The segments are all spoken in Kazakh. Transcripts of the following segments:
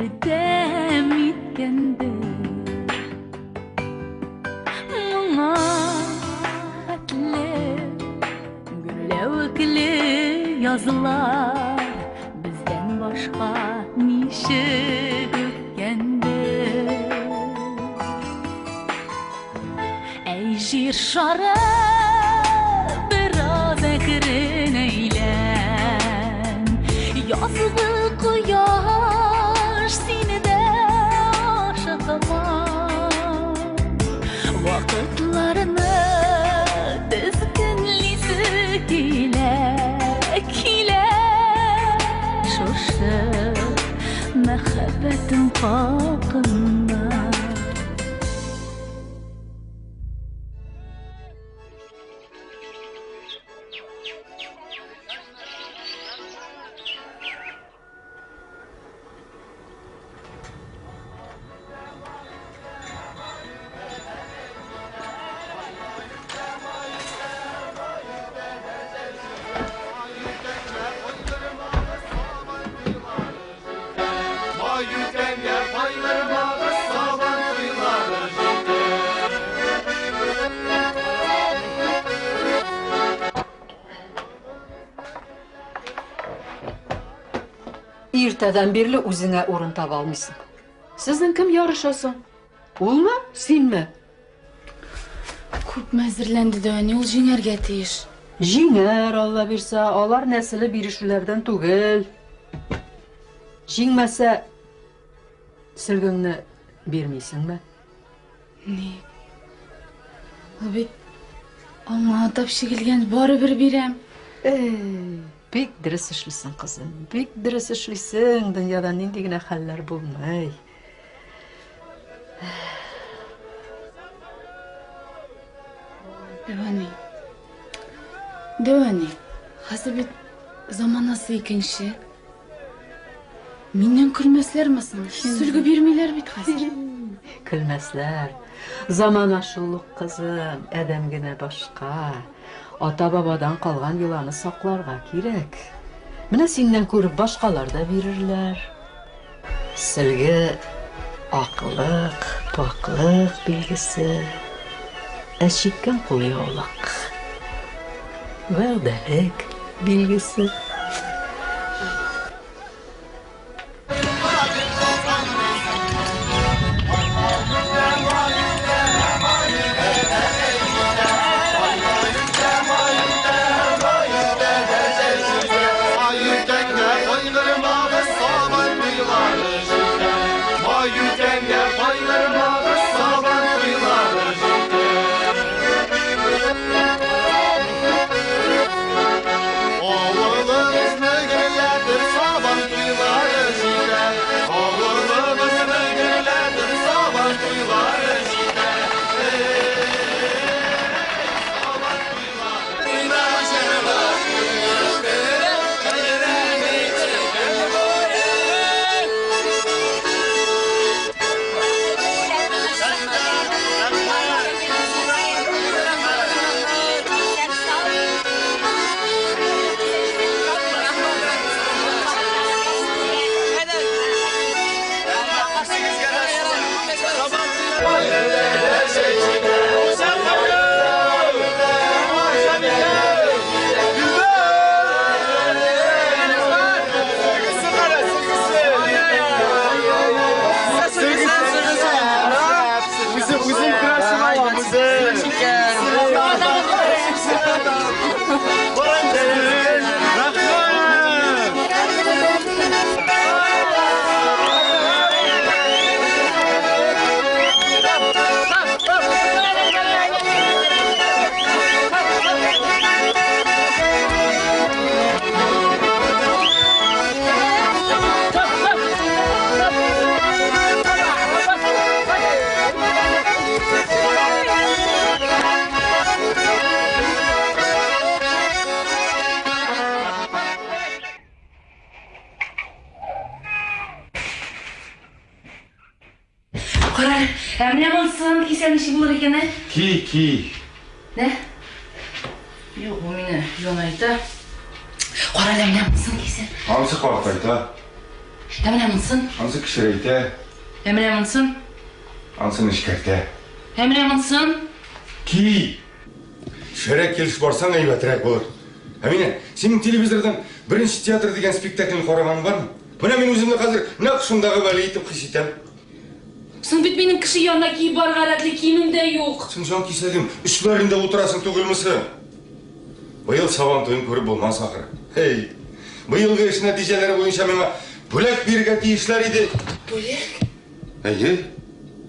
Berdem etkende Muna hatli Gürlevkli yazılar Bizden başka nişi ötkende Ey şir şarı biraz ekrin eylen Yazdı kuyaş seni de aşıkıma Vakıtlarını dizginlisi kile Şoşı mehebbetin kalkında Erteden birli o'zingga o'rin topa olmaysan. Sizning kim yarashasın? Ulmi, senmi? Ko'p mazirlandi-da, ne ol jingarga tesh. Jingar Alloh bersa, olar nasli berishlardan tugil. Jingmasa sirgingni bermaysanmi? Ne? Abi, Alloh topshigilgan baribir berem. Bek diris ishlaysan qizim, bek diris ishlaysan, dunyoda nendigina hallar bo'lmay. Devani, hasibet zamanası ikinci. Menden kulmaslarmasın, sürgü birmeyler bit hazır. Kulmaslar, zaman aşıllık kızım, adamgina boshqa. Ota babadan qolgan yolani saqlarga kerak. Mana sendan ko'rib boshqalar da berirlar. Silgi oqliq, pokliq belgisi, ashikkan qo'yoqliq, va'dalik belgisi. Koray, ne olsun ki sen işi bulur iken? Ki. Ne? Yok, bu mene yonaydı. Koray, ne olsun ki sen? Hamsi kalkaydı. Emine mısın? Ansı kişireyte, Emine mısın? ansın işkerte. Emine mısın? Ki, şerek geliş barsan eybetrek olur. Emine, senin televizordan birinci tiyatr degen spektaklini koragan var mı? Buna men özümde hazır ne kışımdağı böyle yitip kış item. Sen bit benim kışı yanına kiyip bar garatlı kiyimim de yok. Sen şan kiysegim, üstlerinde oturasın tugulmысы. Bıyıl savan toyun körüp bolmaz akırı. Hey, bıyılgı iş neticeleri boyunca mena bülek birge tiyişler idi. Bölek? Hey,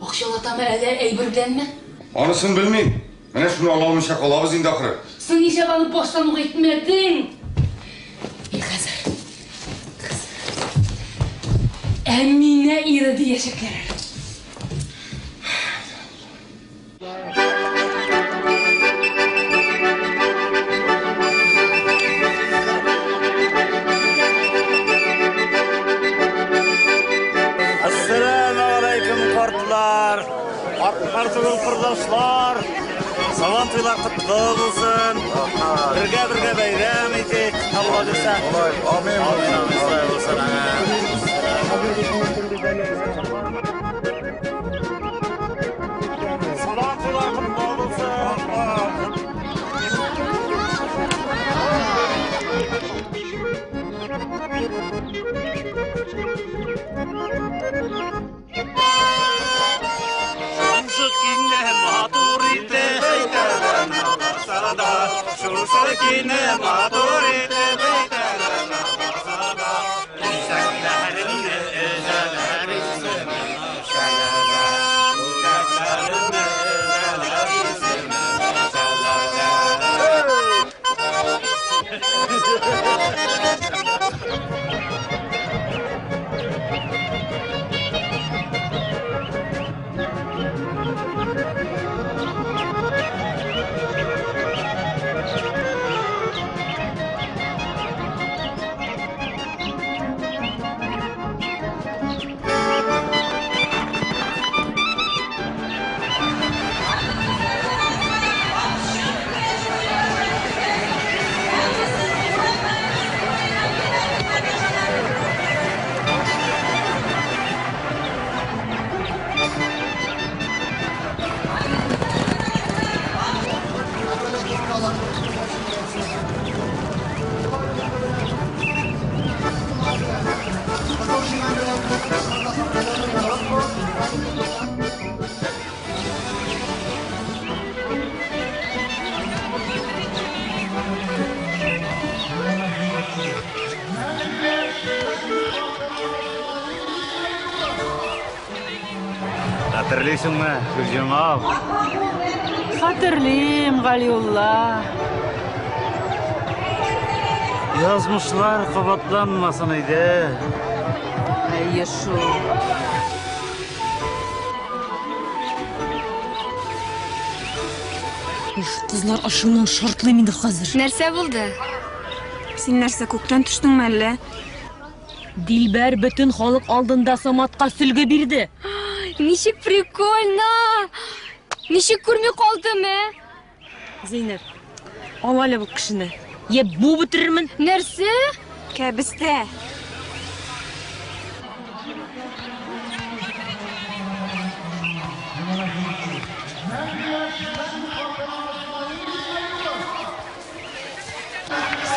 Akşalatamı ele eybirdenme. anısını bilmeyin. Mene şunu alalmışa kalabız indi akırı. Sen iyice bana boştan etmedin. İyi hazır. Emine iri diyecekler. Assalamualaikum kartlar. Kartımın kurdaşlar. Salam toylar kutlu olsun. Birge bayram edik. Allah bilse. Amin. Amin olsun. Salam toylar kutlu olsun. Hatırlıyorsunmu Gülcüm ağam? Hatırlayayım Galiyullah. Yazmışlar kabatlanmasın idi. Ey yaşu. Kızlar aşığından şartlayayım hazır. Nerse buldu? Sen nerse koktan düştün mü elle? Dilber bütün halk aldığında Samat'a sülge birdi. Nişik прикольно! Nişik kurmi kaldı mı? Zeynep, al hele bu kışını. Ye bu bitirimin. Nerse? Kebiste.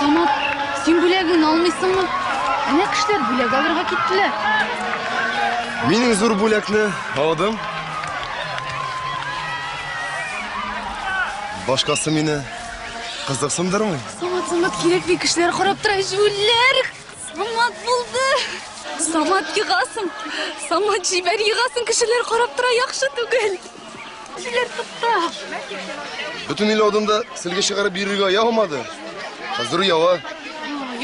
Samat, sen bülegini almışsın mı? Ne kışlar büleg alırga gittiler. Mening zo'r bo'lakni oldim. Boshqasi meni qiziqsindirmi? Samat kerakli kishlar qarab turay juvlar. Samat buldu. Samat yig'asin. Samat jibar yig'asin kishilar qarab turay yaxshi tugul. Kishilar tutdi. Butun yil odimda silga chiqarib biriga yo'qmadi. Hozir yo'q.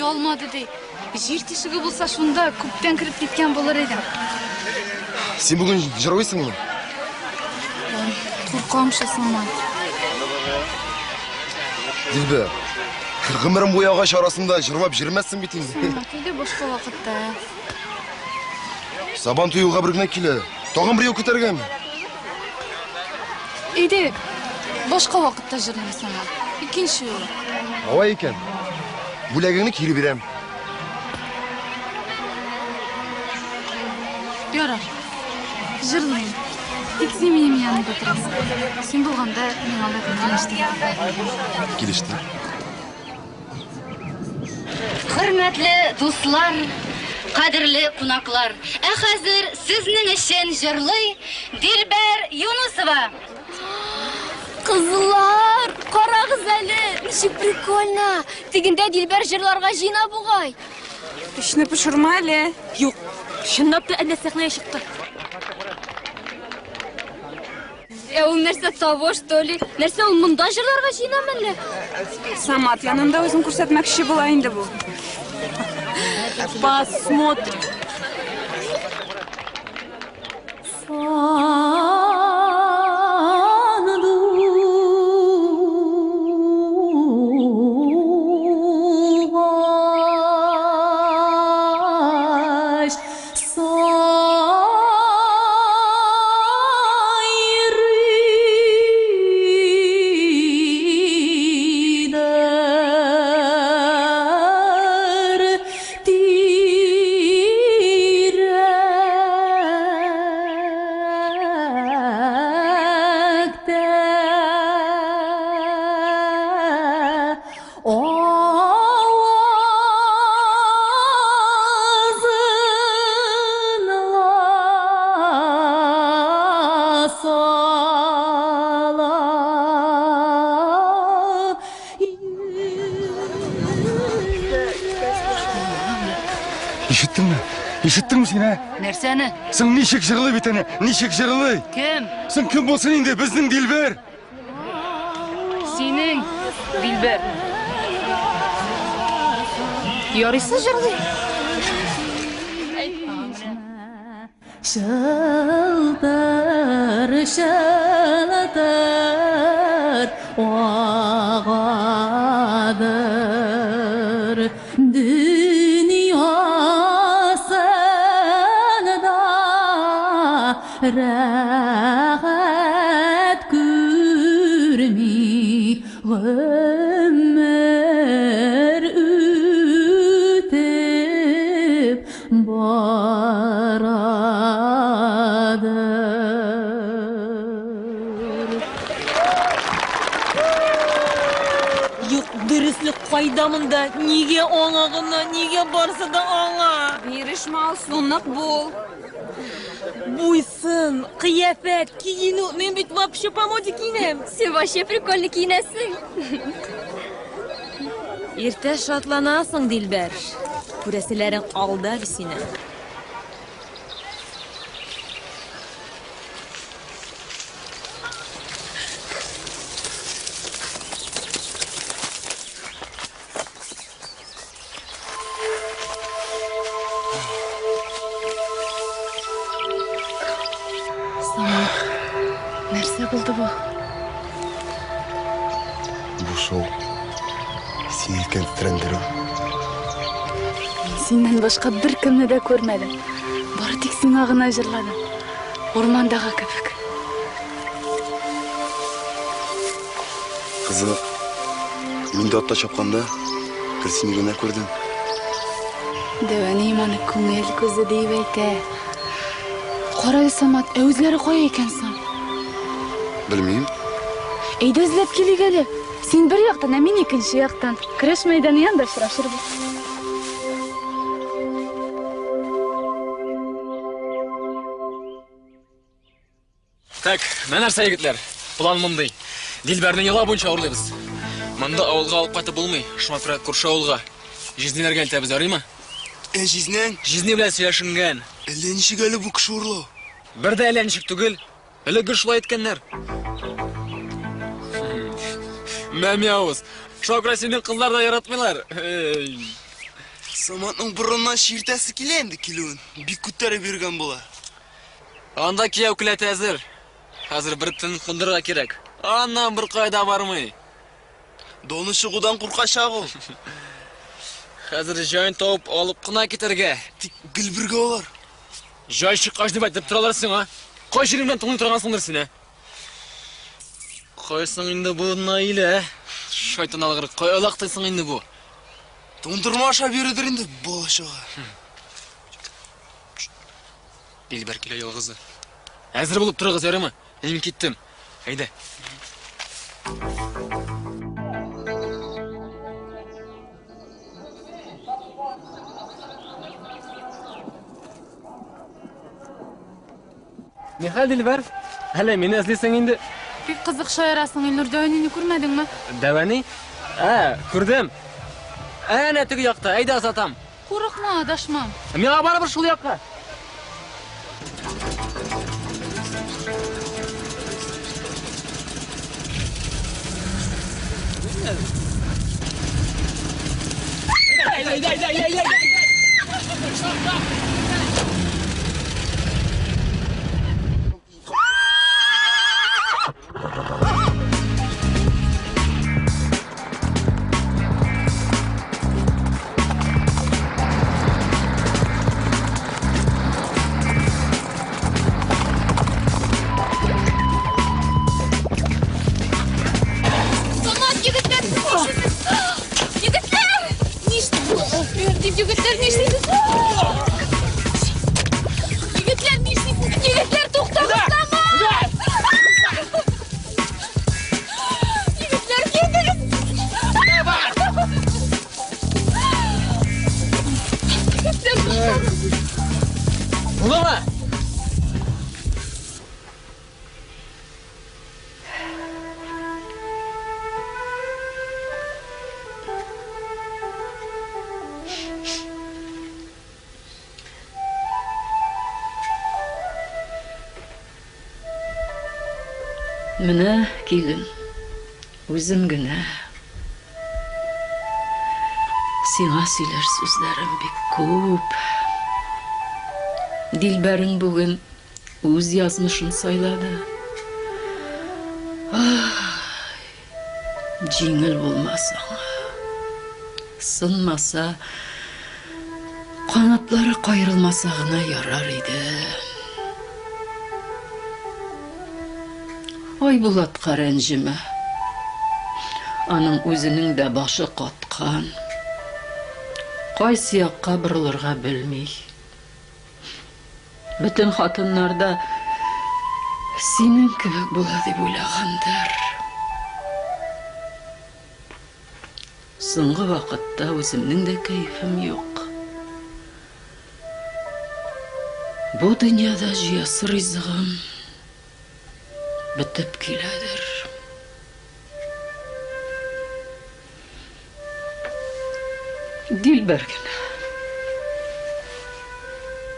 Yolmadı dey. Jir teshigi bo'lsa shunda ko'pdan kirib ketgan bo'lar edim. Sen bugun jirvoysingmi? Qo'rqamsha Samat. Dilber. Qirg'imirim bu yog'och orasida jirvab jirmassin biting. Samatda boshqa vaqtda. Sabon tuyuga birgina kela. Tog'am bir yo'q ko'targanmi? Edi. Boshqa vaqtda jirayman Samat. Ikkinchi yo'l. Havo ekan. Bulagingni kirib beraman. Yarar. Jırlayın. Tek sen benim yanımda oturasın. Sen bolganda men alda Келишти. Hürmetli dostlar, kadirli kunaklар. Hazır sizning için jırlay Dilber Yunusova. Kızlar, qara güzeli, nişi прикольно. Тегінде Dilber jırlarga жина бугай. İşini pişirme hele. Yok. Şınlap da elle sahneye çıktı. Ул нәрсә того, что ли? Нәрсә ул монда жырларга җыйнамы әллә? Самат yanında özün күрсәтмәкче була инде бу. Посмотрим. Ишеттіңмі сен, ә? Нәрсәне? Сың нишек жырлы бит әне, нишек жырлы? Кем? Сың кім болсын инде, біздің Дилбер. Синең Дилбер. Ярыйсы жырлый. Шылтыр, шылтыр, оғадыр dünyasında rahat görmey ömür ötüp baradır. Yok dürüstlük kaydamında nige oңағына, nige barsa da oңа. Беришме ал соннак бол. Буйсын, кыяфет, киину, мен бит вообще по моде киінем. Сен вообще прикольно киінесің. Ерте шатланасың, Дилбер. Күрәселәрең алда сине. Нәрсе булды бу? Бу шоу. Сен еткен трендер. Сеннен башка бер кемне дә күрмәдем. Бары тик сиңа гына җырладым. Ормандагы кебек. Кызык. Мин дә атта чапканда бер сине генә күрдем. Дәвәни маны күңел күзе дип әйтә. Кара Самат, үзләре кая икән соң? Белмим. Әйдә эзләп килик әле. Син бер яктан, мин икенче яктан. Көрәш мәйданы янында очрашырбыз. Так, менә нәрсә егетләр? План мондый. Дилбәрне яла буенча урлыйбыз. Монда авылга алып кайтып булмый. Шуңа күрә күрше авылга. Жизнеләргә илтәбез, ярыймы? Жизнең? Жизне белән сөйләшенгән. Әллә ничек әле бу кеше урлау? Бер дә әллә ничек түгел. Элегер шулай әйткәннәр. Мәмяуз. Шуңа күрә сине кызлар да яратмыйлар. Саматның борыннан ширтәсе килә инде килүен. Бик күтәреп йөргән була. Анда кияү келәте әзер. Хәзер бер тын кындырга кирәк. Аннан бер кайда бармый. Доны чыгудан куркачак ул. Хәзер җайын тауып алып кына китәргә. Тик Дилбергә алар. Җай чыккач дип әйтеп торалар сиңа. Кай җиреңнән туңый торгансыңдыр сине? Кайсың инде бу Наилә? Шайтан алгыр, кай алактысың инде бу? Тондырма аша бирүдер инде балачага. Dilber kilo yolgızı. Hazır bulup turağız yarımı. Emin gittim. Haydi. Ne hal Dilber? Hele meni izlesen indi. Bir kızık şayarasın Elnur dönünü görmedin mi? Devani? Kürdüm. Ne tügü yakta, ayda satam. Korkma adaşmam. Mena barabır şul yakka. Ulama! Mine kelin, özüm güne. Sina söyler sözlerim bek köp. Dilberin bugün öz yazmışın sayladı. Jingil bulmasa, sınmasa, kanatları kayrılmasağına yarar idi. Ay bulat karencime, anın özünün de başı katkan, kaysı yakka bırılırga bilmey. Bütün hatınlarda senin kibik bula deb oylagandыр. Соңгы вакытта өзімнің де кайфым yok. Bu dünyada жүйесі ризығым бітіп келедір.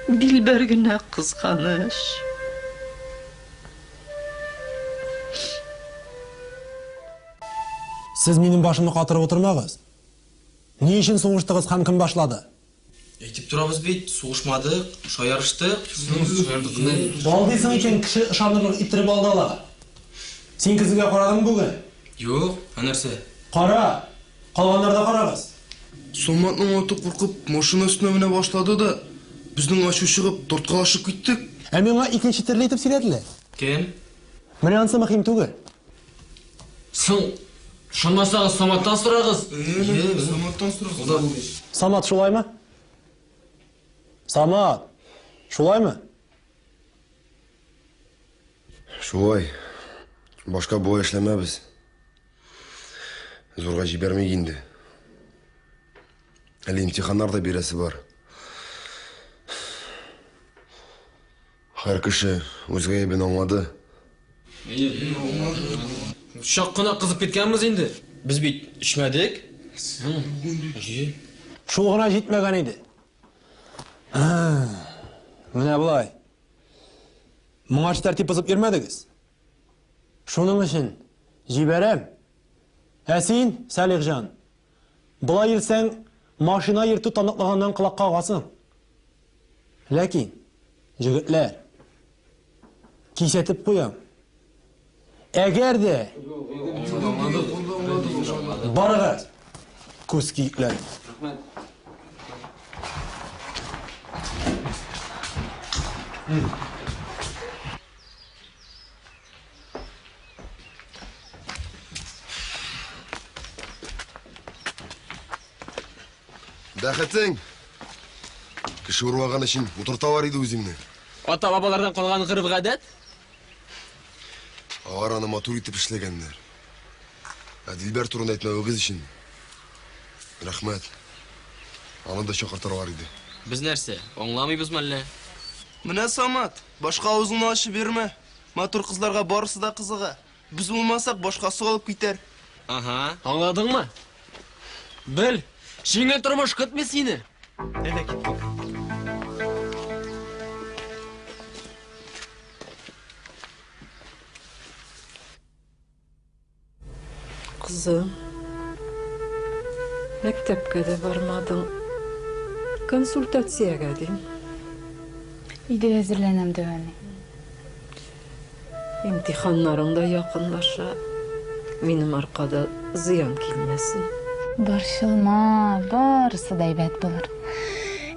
Dilbergine kızganış. Siz menin başımı қатырып отырмағыз. Не үшін соғыштығыз һәм кім башлады? Әйтеп торабыз бит, сугышмадык, шаярыштык. Бал дейсің екен кіші ышанырлық иттіріп алды алаға. Сен кізіге қарадың бүгін? Жоқ, нәрсе? Қара, қалғандарда қарағыз. Солматның оты қорқып, машина үстіне міне башлады да, біздің ашу шығып, тортқа ашып кеттік. Әмеңа икенші түрлі етіп сөйледілер. Кем? Міне ансы мақим түгіл. Шынмасағы Саматтан сұрағыз. Саматтан сұрағыз. Самат шулай ма? Самат, шулай ма? Шулай. Башқа бой эшләмәбез. Зорға жибермей енді. Әлі имтихандар да бересі бар. Һәр кеше өзгә ебен аңлады. Шаққына қызып кеткенбіз енді. Біз бит ішмәдік. Шулғына жетмеген еді. Міне бұлай. Мұңаш тәртіп бұзып ермедіңіз. Шуның үшін жиберем. Әсин, Сәлихжан. Бұлай елсәң, машина ерту таныклығынан қылаққа қасың. Ләкин, жігітлер, кесетіп қоям. Әгер де барығыз көз киіклер. Бәхетің, кіші ұрмаған үшін отырта бар еді өзімні. Ата-бабалардан қалған ғырып ғадет? Алар аны матур итеп эшләгәннәр. Дилбәр турында әйтмәвегез өчен рәхмәт. Аны да чакыртырлар иде. Без нәрсә, аңламыйбызмы әллә? Менә Самат, башка авызыңны ачып бермә. Матур кызларга барысы да кызыга. Без булмасак башкасы алып китәр. Ага, аңладыңмы? Бел, жеңіл тұрмыш көтме сені. Әйдә кит. Kızım, mektepke de varmadın. Konsultatsiya geldim. Үйде әзірленем дөвәне. İmtihanların da yakınlaşa. Benim arkada ziyan gelmesin. Борчылма, барысы да әйбәт булыр.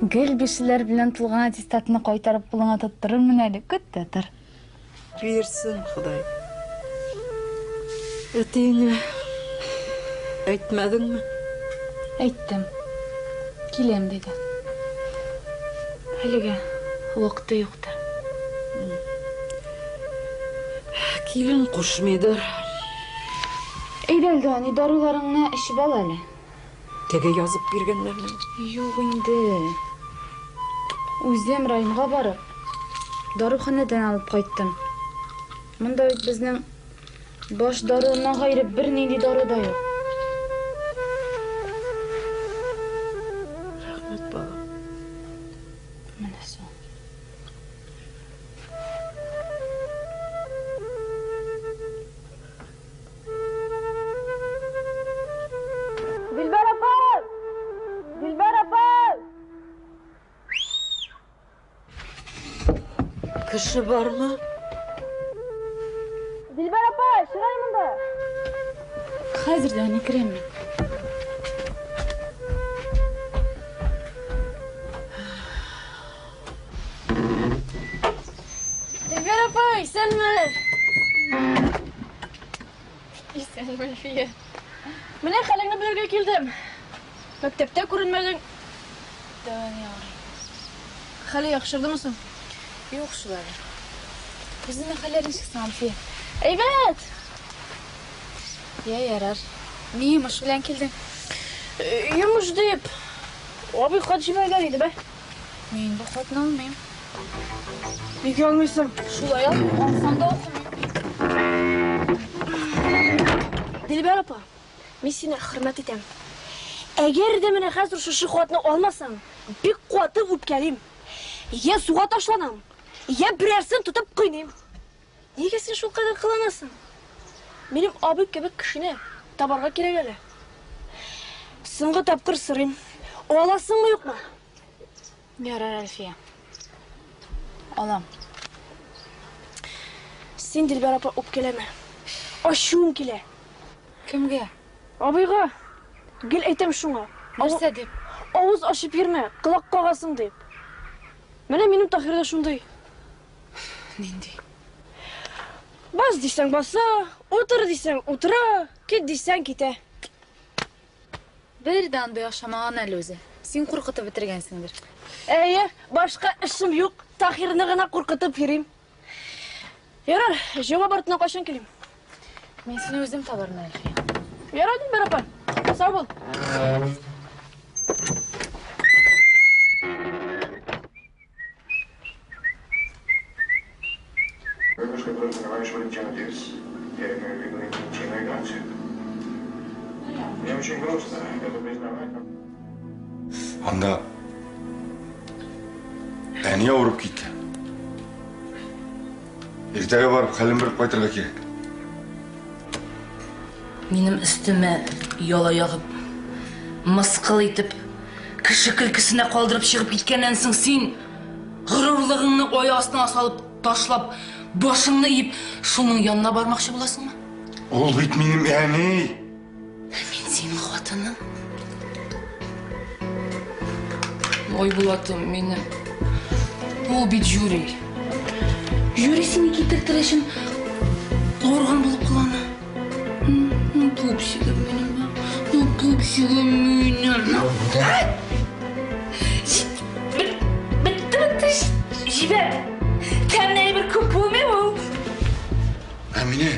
Гел бишеләр белән тулган аттестатны кайтарып кулыңа тоттырырмын әле, көттә тор. Versin Xuday. Öteyini әйтмәдеңме? Әйттем. Киләм диде. Әлегә вакыты юктыр. Килен кушмыйдыр. Әйдәлде, аны даруларыңны эчеп ал әле. Теге язып биргәннәрне. Юк инде. Үзем районга барып, даруханадан алып кайттым. Монда бит безнең баш даруыннан гайры бернинди дару да юк. Рәхмәт балам. Менә соң. Dilber apa? Dilber apa? Кеше бармы? Dilber apa? Şurayı mı da? Хәзер дә аны керәм мин. Dilber apa? Sen mi? Исән Гөлфия. Менә хәлеңне белергә килдем. Мәктәптә күренмәдең. Дәван ярый. Хәле яхшырдымы соң? Юк шулай. Безнең хәлләр ничек соң, Гөлфия? Әйбәт. Я ярар. Ни эш белән килдең? Йомыш дип. Абый хат җибәргән иде бе. Мин бу хатны алмыйм. Нигә алмыйсың? Шулай ал, алсам да укымыйм. Dilber apa? Мин сине хөрмәт итәм. Әгәр дә менә хәзер шушы хатны алмасаң, бик каты үпкәлим. Я суга ташланам. Я берәрсен тотып кыйныйм. Нигә син шул кадәр кыланасың? Минем абый кебек кешене табарга кирәк әле. Соңгы тапкыр сорыйм. Аласыңмы юкмы? Ярар, Гөлфия. Алам. Син Дилбәр апа үпкәләмә. Ачуым килә. Кемгә? Абыйга. Гел әйтәм шуңа. Нәрсә дип? Авыз ачып йөрмә, кылак кагасың дип. Менә минем Таһир да шундый. Нинди? Бас дисәң баса, утыр дисәң утыра, кит дисәң китә. Бер дә андай ашамаган әле үзе. Син куркытып бетергәнсеңдер. Әйе, башка эшем юк. Таһирны гына куркытып йөрим. Ярар, җавап артына кашан килим? Мин сине үзем табармын, Гөлфия. Ярар, Дилбәр апа. Сау бул. Vemos que todos trabalhos foram diantes. E aí, meu amigo, nem tinha graça. Я очень грустно, это признавать. Анда әне ауырып кетті. Ертеге барып хәлін біліп қайтырға керек. Минем өстіме яла яғып, мысқыл етіп, кіші күлкісіне қалдырып шығып кеткеннен соң сен ғұрурлығыңны аясына салып, ташлап, башыңны иіп, шуның янына бармақшы боласың ма? Ол бит минем әне. Мен сенің қатының. Ой, Булатым, менің. Ол бит Юрий. Юрий сені кетіртірішін орған болып қыланы. Пупсигім менің. Пупсигім менің. Бітті, жібер. Әмине.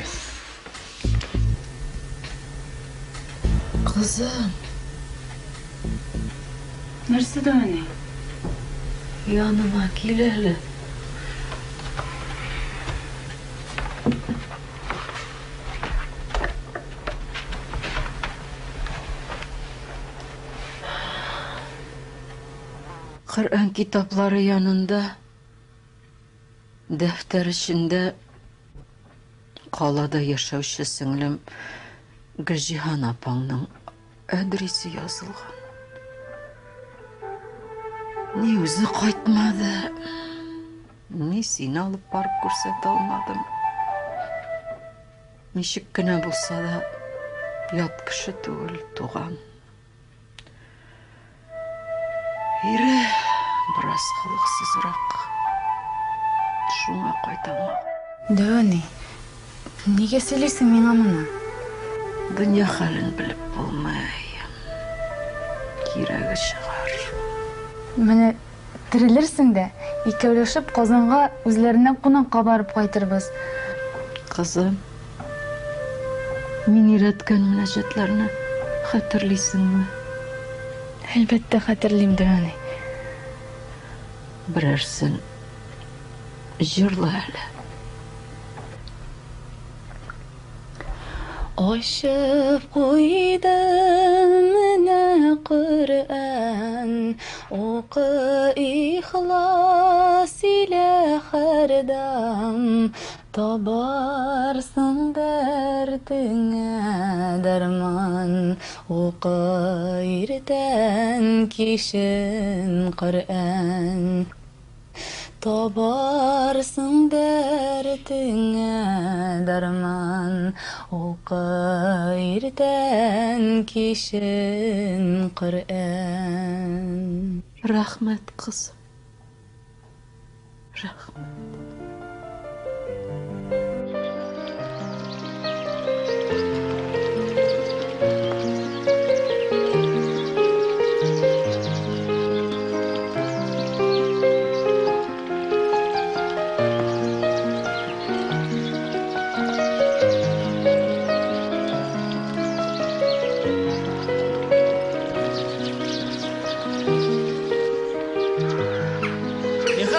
Kızım, Нәрсе дәне? yanıma gel hele. Kur'an kitapları yanında, defter içinde kalada yaşavşı singlim Gülcihan apаңның adresi yazılgan. Ne özü kaytmadı, ne seni alıp barıp görsete almadım. Nişik kine bulsa da yat kişi tügül tuğan. Ері biraz kılıksızырақ. Шуңа кайтама. Дәне, неге сөйлейсің миңа мұны? Dünya халін біліп болмай. Керегі шығар. Міне, тірілерсің де, екеулешіп Қазанға өзлеріне қонаққа барып қайтырбыз. Қызым, мен үйреткен мінәжетлеріні хатırlыйсың мы? Әлбәттә хәтерлим, Дәне. Бірерсін жырлы әлі. Ашып қойдым міне Құр'ан, оқы ихлас иле һәрдам, табарсың дәртіңә дәрман, оқы иртән кешін Құр'ан. Табарсың дәртіңә дәрман, оқы иртән кешін Құр'ан. Рахмет қызым. Рахмет.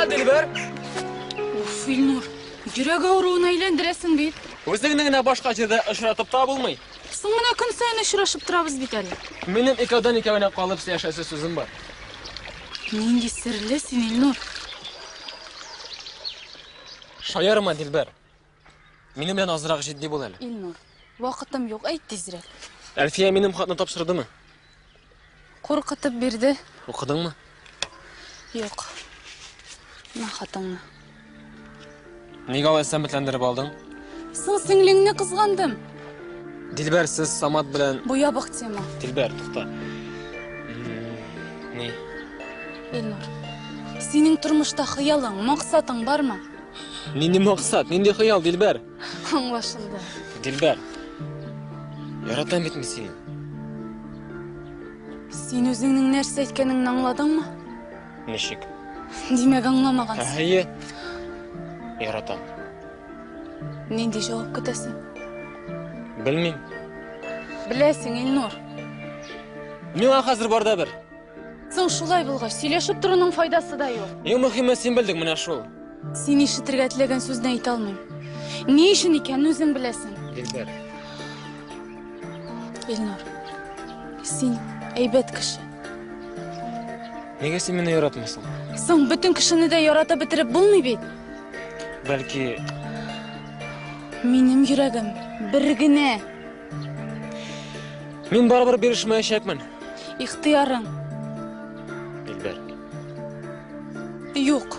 Dilber, Уф, Илнур, жүрек ауруына әйләндерәсең бит. Өзіңнің генә башка җирдә очратып та булмый. Соң менә көн сайын очрашып торабыз бит әле. Минем икәүдән икәвенә калып яшәсе сүзем бар. Нинди серле син, Илнур. Шаярма, Дилбер. Минем белән азрак җитди бул әле. Илнур, вакытым юк, әйт тизрәк. Әлфия минем хатны тапшырдымы? Куркытып бирде. Укыдыңмы? Юк. На хатыңны. Нигә алай сәметләндереп алдың? Соң сеңлеңне кызгандым. Дилбер, сез Самат белән... Бу ябык тема. Дилбер, тукта. Ни? Илнур, синең тормышта хыялың, максатың бармы? Нинди максат, нинди хыял, Дилбер? Аңлашылды. Дилбер, яратам бит мин сине. Син үзеңнең нәрсә әйткәнеңне аңладыңмы? Ничек? Димәк аңламагансың. Әйе. Яратам. Нинди җавап көтәсең? Белмим. Беләсең, Илнур. Миңа хәзер бар да бер. Соң шулай булгач, сөйләшеп торуның файдасы да юк. Иң мөһиме син белдең менә шул. Син ишетергә теләгән сүзне әйтә алмыйм. Ни өчен икәнен үзең беләсең. Дилбер. Илнур, син әйбәт кеше. Нигә син мине яратмыйсың? Соң бөтен кешене дә ярата бетереп булмый бит. Бәлки, Минем йөрәгем бер генә. мин барыбер бирешмәячәкмен. Ихтыярың Дилбер. юк.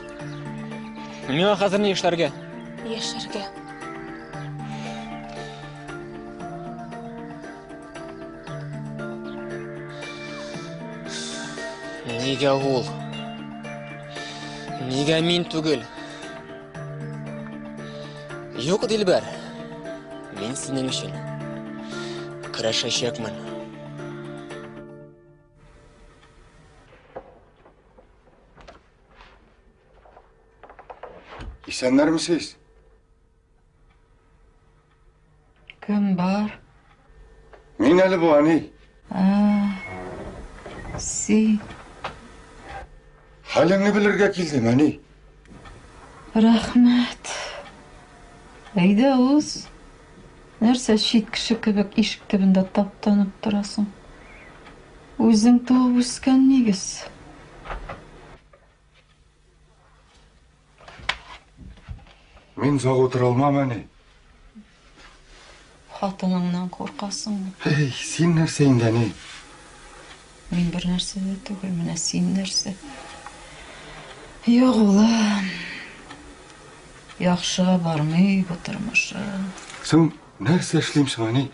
Миңа хәзер ни эшләргә? Яшәргә. Нигә ул? Нигә мин түгел? Юк, Дилбер. Мин синең өчен көрәшәчәкмен. İsenler misiniz? әлі bu әне. Сен. Халіңі білірге келдім әне. Рахмет. Әйді ұз. Нәрсе шет кіші кібік ешік түбінде таптанып тұрасың. Өзің туып өскен негіз. Мен зоқ отыра алмам әне. Хатыныңнан қорқасың. Сен нәрсең әне? Мен бір нәрсе де түгіл, міне сен нәрсе. Yok ulan. Yaxşığa barmay oturmuşum. Sen nerede yaşlıymışsın hani?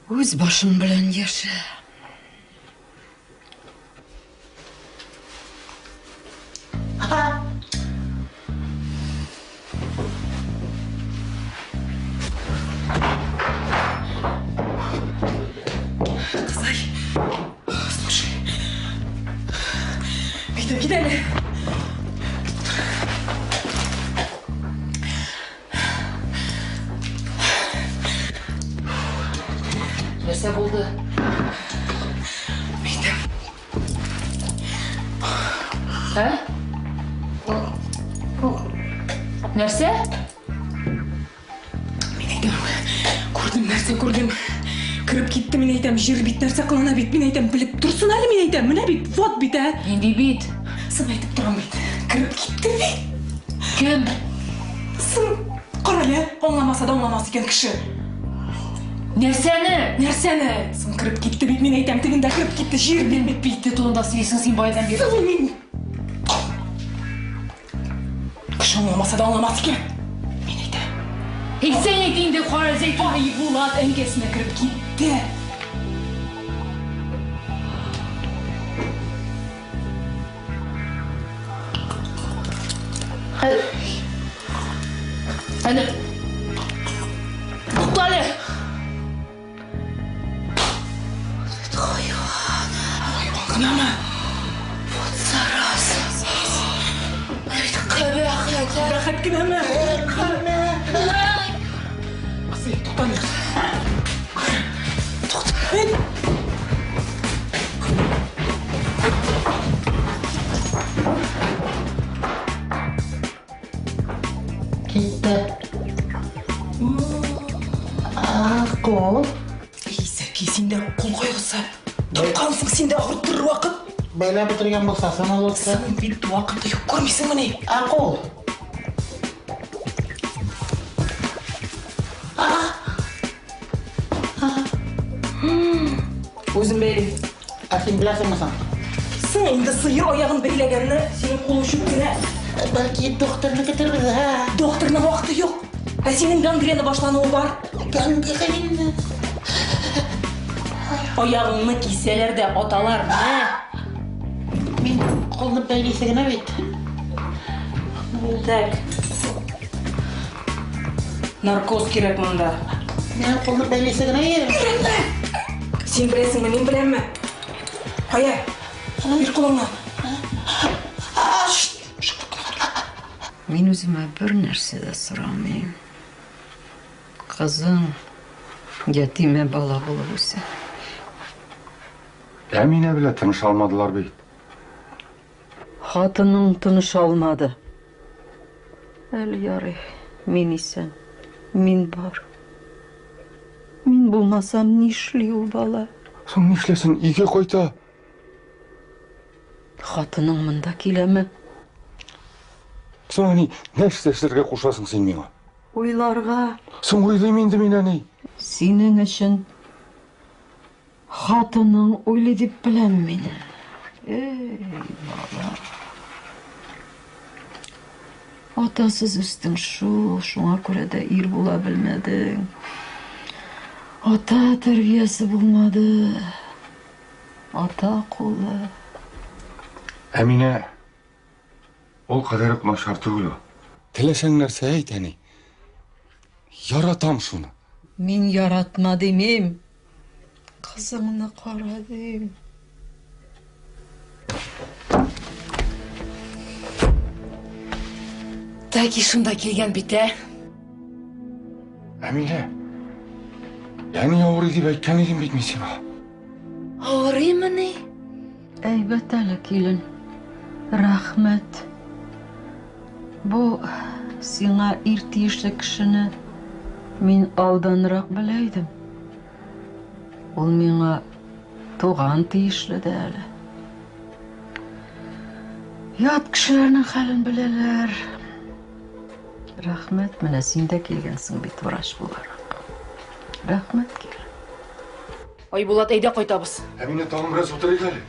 Öz başım bilen yaşa. Kızay. Слушай. Gidelim. Нәрсе болды? Бейтім. Нәрсе? Мен айтам, нәрсе көрдім. Кіріп кетті, мен айтам, жер бит нәрсе қылана бит, мен айтам, біліп тұрсын әлі, мен айтам, мына бит, вот бит, ә? Енді бит? Сын айтып тұрған бит. Кіріп кетті бит. Кім? Сын, қаралы, оңламаса да оңламасы екен кіші. Нәрсені? Сын кіріп кетті бит, мен айтам, тігінде кіріп кетті, жер бермек бит. Тұлында сөйлесің сен байдан бері. Сын мен. Кіші оңламаса да оңламасы екен. Мен айтам. Сен айтайын деп қара зәйтін айып болады. Әңкесіне кіріп кетті. Hadi. Tuttale. Hayvan. Hayvan kınama. Вот зараза. Қабақат кінама. Қысай, тоқтаны. Тоқта. Кетті. Қол. Сәке, сен де қол қойғысы. Топқансың, сен де ұрып тұрыр уақыт. Бәлі бітірген болса, сан алып та. Сын бит уақытты yok көрмейсің міне. Қол. Өзің бәйлі. Сен білесің мысың? Сын енді сыйыр аяғын бәйлегенні сенің қолың шөпкені. Бәлки докторны кетірбіз, ha? Докторның уақыты yok. Сенің гангрена башлануы бар. Гангрена? Аяғыңны киселер де оталар, не? Мен қолны бәйлесігіне бет. Так. Наркоз керек мұнда. Мен қолны бәйлесігіне ерім. Сен білесің ме, мен білем ме? Қая, бір қолыңа. Мен өзіме бір нәрсе де сұрамайым. Қызың жетиме бала болып өсі. Әмине біле тыныш алмадылар бейт. Хатының тыныш алмады. Әлі яры, мен исен, мен бар. Мен болмасам не ішлей ол бала? Соң не ішлесін, үйге қойта. Хатының мұнда келемі? Соң әне, нәрсе ішлерге қошасың сен меңа? Ойларға. Соң ойлайым енді мен әне? Сенің үшін хатының ойлы деп білем мен. Ей, бала. Атасыз үстің шуңа көре де ир бола білмедің. Ата тәрбиесі болмады. Ата қолы. Әмине, ол қадарып нашар түгілі. Тілесең нәрсе әйт әне. Яратам шуны. Мен яратма демем. Қызыңны қарадым. Так, шында келген бите. Әмине, Yani yavru deyip aytkan edin bit мен сені. Ağrıyımı ne? Әйбәт әлі келін. Рахмет. Bu сиңа ир тиешле кешене мин алданрак беләйдем. Ул миңа туган тиешле дә әле. Ят кешеләрнең хәлен беләләр. Рахмет, менә син дә килгәнсең бит врач буларак. Рахмет кил. Айбулат, әйдә кайтабыз. Әминә, тагын бераз утырыйк әле.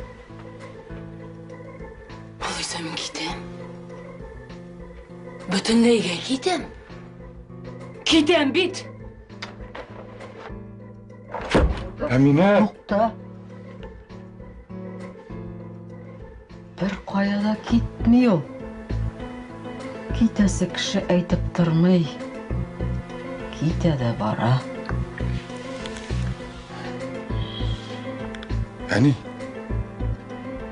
Алайса мин китәм. Бөтенләйгә китәм. Китәм бит. Әминә. Тукта. Бер кая да китми ул. Китәсе кеше әйтеп тормый. Китә дә бара. Әни,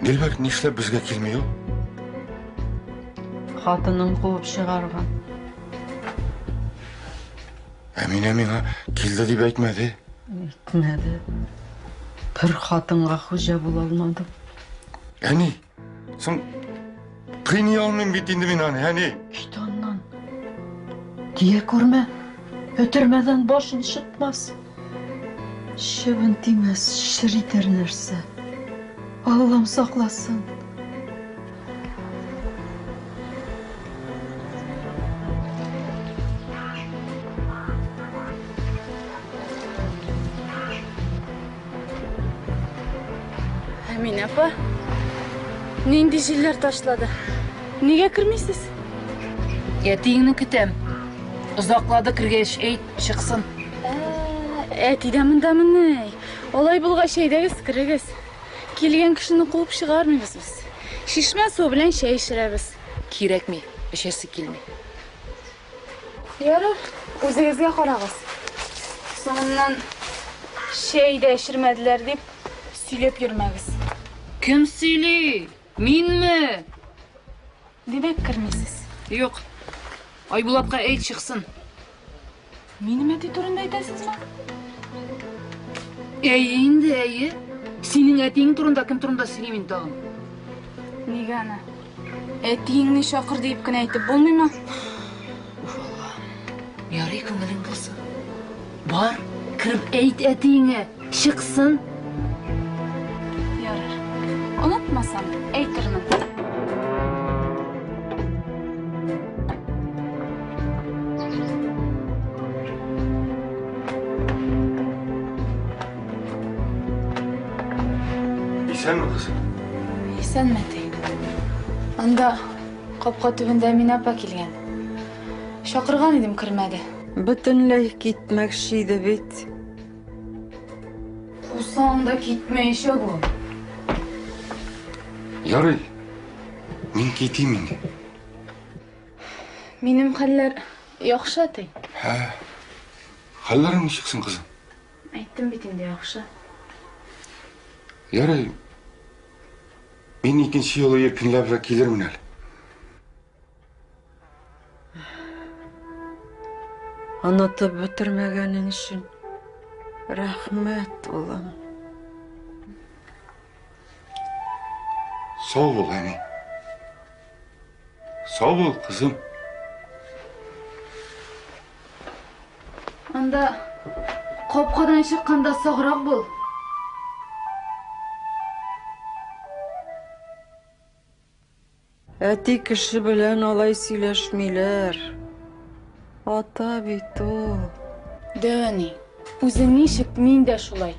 Дилбәр нишләп безгә килмей ул? Хатынын куып чыгарган. Әминә миңа килде дип әйтмәде. Әйтмәде. Бер хатынга хуҗа була алмадым. Әни, соң кыйный алмыйм бит инде мин аны, әни. Кит аннан. Дия күрмә. Өтермәдән башын шытмас. Шыбын тимәс, шыр итер нәрсә. Аллам сакласын. Әмин апа, нинди җилләр ташлады? Нигә кермисез? Әтиңне көтәм. Озаклады кергәч әйт, чыксын. Әти дә мондамыни? Алай булгач әйдәгез, кирегез. Килгән кешене куып чыгармыйбыз без. Шишмә су белән чәй эшерәбез. Кирәкми, эчәсе килми. Ярар, үзегезгә карагыз. Соңыннан чәй дә эшермәделәр дип сөйләп йөрмәгез. Кем сөйли? Минме? Димәк кермисез. Юк. Айбулатка әйт чыксын. Минем әти турында әйтәсезме? Әйе инде, әйе. Синең әтиң турында кем турында сөйлим инде тагын? Нигә аны? Әтиңне чакыр дип кенә әйтеп булмыймы? Ярый, күңелең булсын. Бар, киреп әйт әтиңә, чыксын. Ярар. Онытмасам, әйтермен. Исәнме, кызым? Исәнме, әти? Анда капка төбендә Әминә апа килгән. Чакырган идем, кермәде. Бөтенләй китмәкче иде бит. Булсаң да китмәйчәк ул. Ярый. Мин китим инде. Минем хәлләр яхшы, әти. Хәлләрең ничексең, кызым? Әйттем бит инде, яхшы. Ярый. Мин икенче юлы иркенләп килермен әле. Онытып бетермәгәнең өчен рәхмәт, улым. Сау бул, әни. Сау бул, кызым. Анда капкадан чыкканда саграк бул. Әти кеше белән алай сөйләшмиләр. Ата бит ул. Дәвәни, үзең ничек, мин дә шулай.